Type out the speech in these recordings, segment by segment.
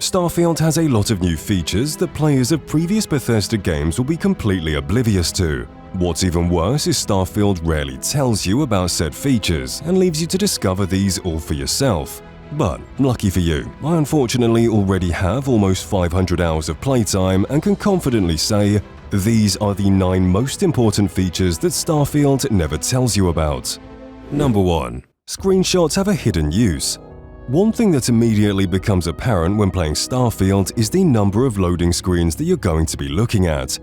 Starfield has a lot of new features that players of previous Bethesda games will be completely oblivious to. What's even worse is Starfield rarely tells you about said features and leaves you to discover these all for yourself. But, lucky for you, I unfortunately already have almost 500 hours of playtime and can confidently say, these are the 9 most important features that Starfield never tells you about. Number 1. Screenshots have a hidden use. One thing that immediately becomes apparent when playing Starfield is the number of loading screens that you're going to be looking at.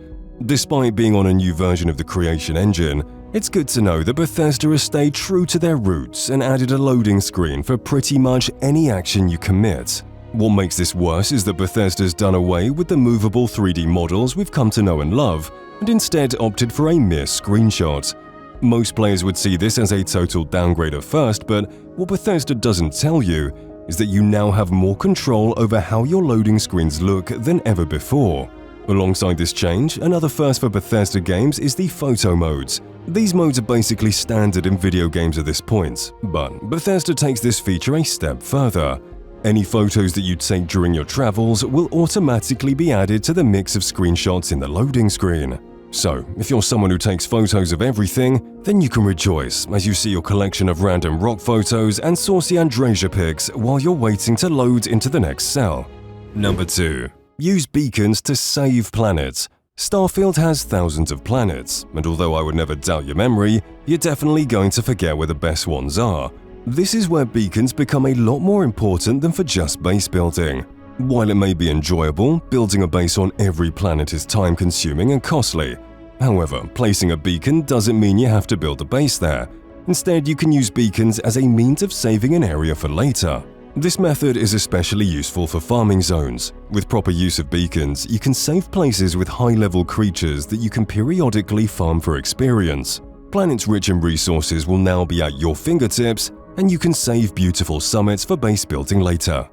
Despite being on a new version of the creation engine, it's good to know that Bethesda has stayed true to their roots and added a loading screen for pretty much any action you commit. What makes this worse is that Bethesda's done away with the movable 3D models we've come to know and love, and instead opted for a mere screenshot. Most players would see this as a total downgrade at first, but what Bethesda doesn't tell you is that you now have more control over how your loading screens look than ever before. Alongside this change, another first for Bethesda games is the photo modes. These modes are basically standard in video games at this point, but Bethesda takes this feature a step further. Any photos that you take during your travels will automatically be added to the mix of screenshots in the loading screen. So, if you're someone who takes photos of everything, then you can rejoice as you see your collection of random rock photos and saucy Andresia pics while you're waiting to load into the next cell. Number 2. Use beacons to save planets. Starfield has thousands of planets, and although I would never doubt your memory, you're definitely going to forget where the best ones are. This is where beacons become a lot more important than for just base building. While it may be enjoyable, building a base on every planet is time-consuming and costly. However, placing a beacon doesn't mean you have to build a base there. Instead, you can use beacons as a means of saving an area for later. This method is especially useful for farming zones. With proper use of beacons, you can save places with high-level creatures that you can periodically farm for experience. Planets rich in resources will now be at your fingertips, and you can save beautiful summits for base building later.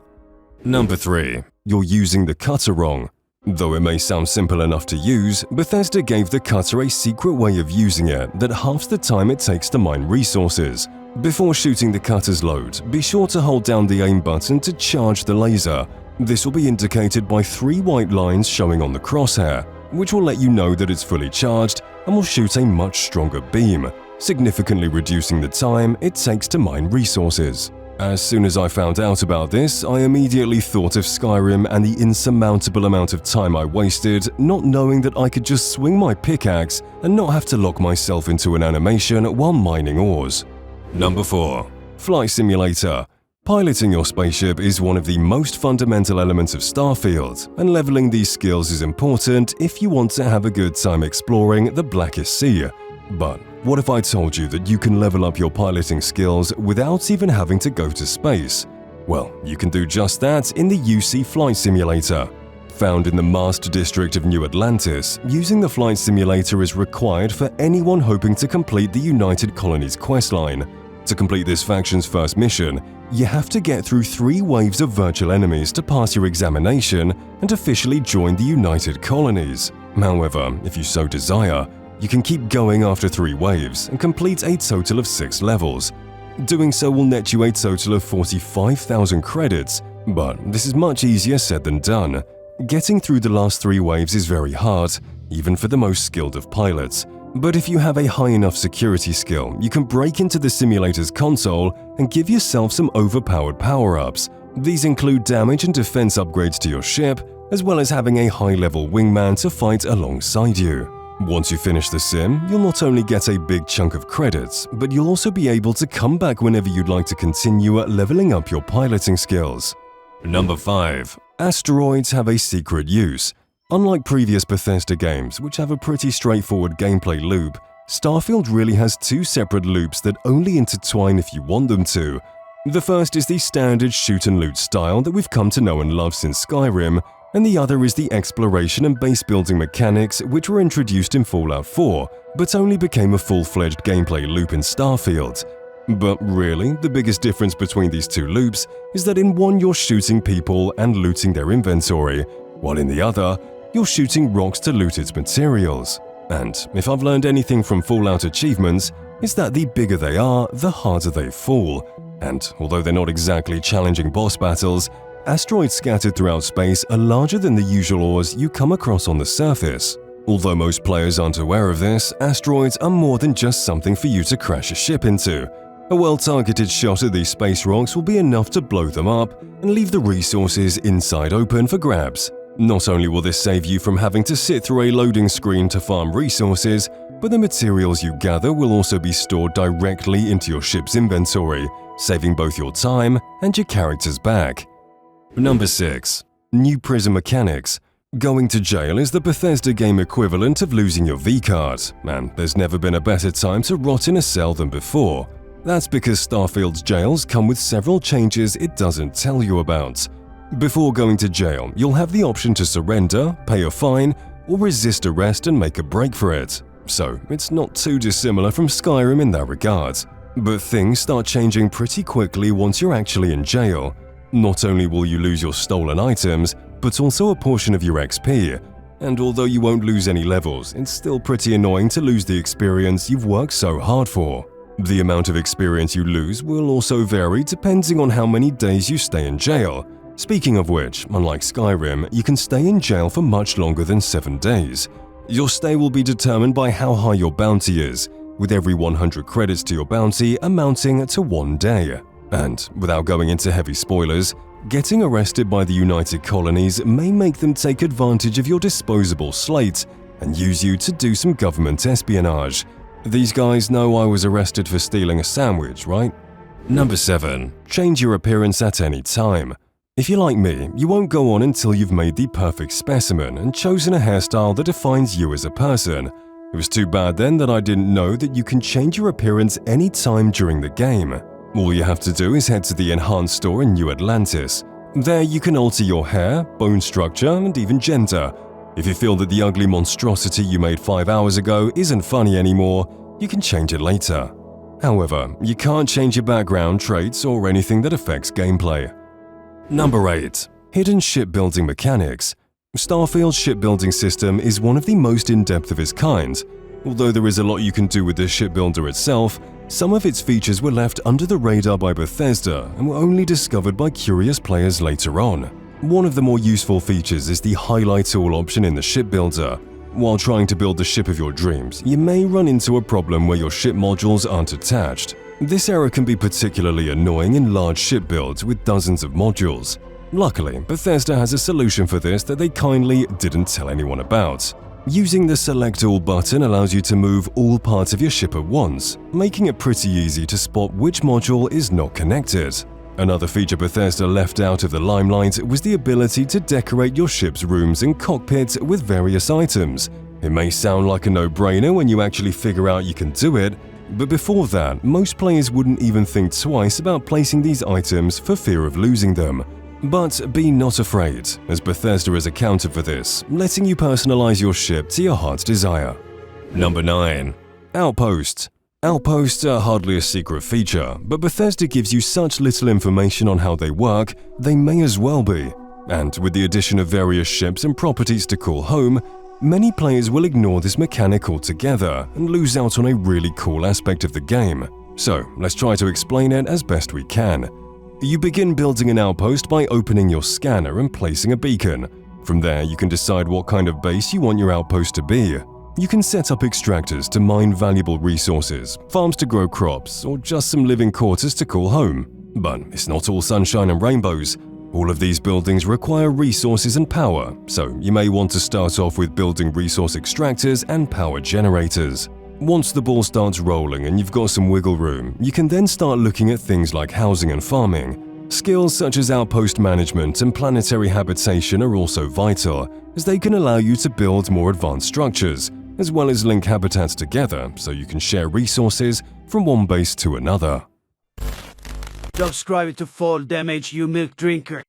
Number 3. You're using the cutter wrong. Though it may sound simple enough to use, Bethesda gave the cutter a secret way of using it that halves the time it takes to mine resources. Before shooting the cutter's load, be sure to hold down the aim button to charge the laser. This will be indicated by 3 white lines showing on the crosshair, which will let you know that it's fully charged and will shoot a much stronger beam, significantly reducing the time it takes to mine resources. As soon as I found out about this, I immediately thought of Skyrim and the insurmountable amount of time I wasted not knowing that I could just swing my pickaxe and not have to lock myself into an animation while mining ores. Number 4. Flight Simulator. Piloting your spaceship is one of the most fundamental elements of Starfield, and leveling these skills is important if you want to have a good time exploring the Blackest Sea. But what if I told you that you can level up your piloting skills without even having to go to space? Well, you can do just that in the UC Flight Simulator. Found in the Mast District of New Atlantis, using the flight simulator is required for anyone hoping to complete the United Colonies questline. To complete this faction's first mission, you have to get through 3 waves of virtual enemies to pass your examination and officially join the United Colonies. However, if you so desire, you can keep going after 3 waves and complete a total of 6 levels. Doing so will net you a total of 45,000 credits, but this is much easier said than done. Getting through the last 3 waves is very hard, even for the most skilled of pilots. But if you have a high enough security skill, you can break into the simulator's console and give yourself some overpowered power-ups. These include damage and defense upgrades to your ship, as well as having a high-level wingman to fight alongside you. Once you finish the sim, you'll not only get a big chunk of credits, but you'll also be able to come back whenever you'd like to continue leveling up your piloting skills. Number 5. Asteroids have a secret use. Unlike previous Bethesda games, which have a pretty straightforward gameplay loop, Starfield really has 2 separate loops that only intertwine if you want them to. The first is the standard shoot-and-loot style that we've come to know and love since Skyrim, and the other is the exploration and base-building mechanics which were introduced in Fallout 4, but only became a full-fledged gameplay loop in Starfield. But really, the biggest difference between these 2 loops is that in one you're shooting people and looting their inventory, while in the other, you're shooting rocks to loot its materials. And if I've learned anything from Fallout achievements, it's that the bigger they are, the harder they fall. And although they're not exactly challenging boss battles, Asteroids scattered throughout space are larger than the usual ores you come across on the surface. Although most players aren't aware of this, asteroids are more than just something for you to crash a ship into. A well-targeted shot at these space rocks will be enough to blow them up and leave the resources inside open for grabs. Not only will this save you from having to sit through a loading screen to farm resources, but the materials you gather will also be stored directly into your ship's inventory, saving both your time and your character's back. Number 6. New prison mechanics. Going to jail is the Bethesda game equivalent of losing your V-card, and there's never been a better time to rot in a cell than before. That's because Starfield's jails come with several changes it doesn't tell you about. Before going to jail, you'll have the option to surrender, pay a fine, or resist arrest and make a break for it. So it's not too dissimilar from Skyrim in that regard. But things start changing pretty quickly once you're actually in jail. Not only will you lose your stolen items, but also a portion of your XP. And although you won't lose any levels, it's still pretty annoying to lose the experience you've worked so hard for. The amount of experience you lose will also vary depending on how many days you stay in jail. Speaking of which, unlike Skyrim, you can stay in jail for much longer than 7 days. Your stay will be determined by how high your bounty is, with every 100 credits to your bounty amounting to 1 day. And, without going into heavy spoilers, getting arrested by the United Colonies may make them take advantage of your disposable slate and use you to do some government espionage. These guys know I was arrested for stealing a sandwich, right? Number 7. Change your appearance at any time. If you're like me, you won't go on until you've made the perfect specimen and chosen a hairstyle that defines you as a person. It was too bad then that I didn't know that you can change your appearance any time during the game. All you have to do is head to the Enhanced store in New Atlantis. There you can alter your hair, bone structure, and even gender. If you feel that the ugly monstrosity you made 5 hours ago isn't funny anymore, you can change it later. However, you can't change your background, traits, or anything that affects gameplay. Number 8. Hidden shipbuilding mechanics. Starfield's shipbuilding system is one of the most in-depth of its kind. Although there is a lot you can do with the shipbuilder itself, some of its features were left under the radar by Bethesda and were only discovered by curious players later on. One of the more useful features is the highlight tool option in the shipbuilder. While trying to build the ship of your dreams, you may run into a problem where your ship modules aren't attached. This error can be particularly annoying in large ship builds with dozens of modules. Luckily, Bethesda has a solution for this that they kindly didn't tell anyone about. Using the Select All button allows you to move all parts of your ship at once, making it pretty easy to spot which module is not connected. Another feature Bethesda left out of the limelight was the ability to decorate your ship's rooms and cockpits with various items. It may sound like a no-brainer when you actually figure out you can do it, but before that, most players wouldn't even think twice about placing these items for fear of losing them. But be not afraid, as Bethesda has accounted for this, letting you personalize your ship to your heart's desire. Number 9. Outposts. Outposts are hardly a secret feature, but Bethesda gives you such little information on how they work, they may as well be. And with the addition of various ships and properties to call home, many players will ignore this mechanic altogether and lose out on a really cool aspect of the game. So let's try to explain it as best we can. You begin building an outpost by opening your scanner and placing a beacon. From there, you can decide what kind of base you want your outpost to be. You can set up extractors to mine valuable resources, farms to grow crops, or just some living quarters to call home. But it's not all sunshine and rainbows. All of these buildings require resources and power, so you may want to start off with building resource extractors and power generators. Once the ball starts rolling and you've got some wiggle room, you can then start looking at things like housing and farming. Skills such as outpost management and planetary habitation are also vital, as they can allow you to build more advanced structures, as well as link habitats together so you can share resources from one base to another. Subscribe to Fall Damage, you milk drinker.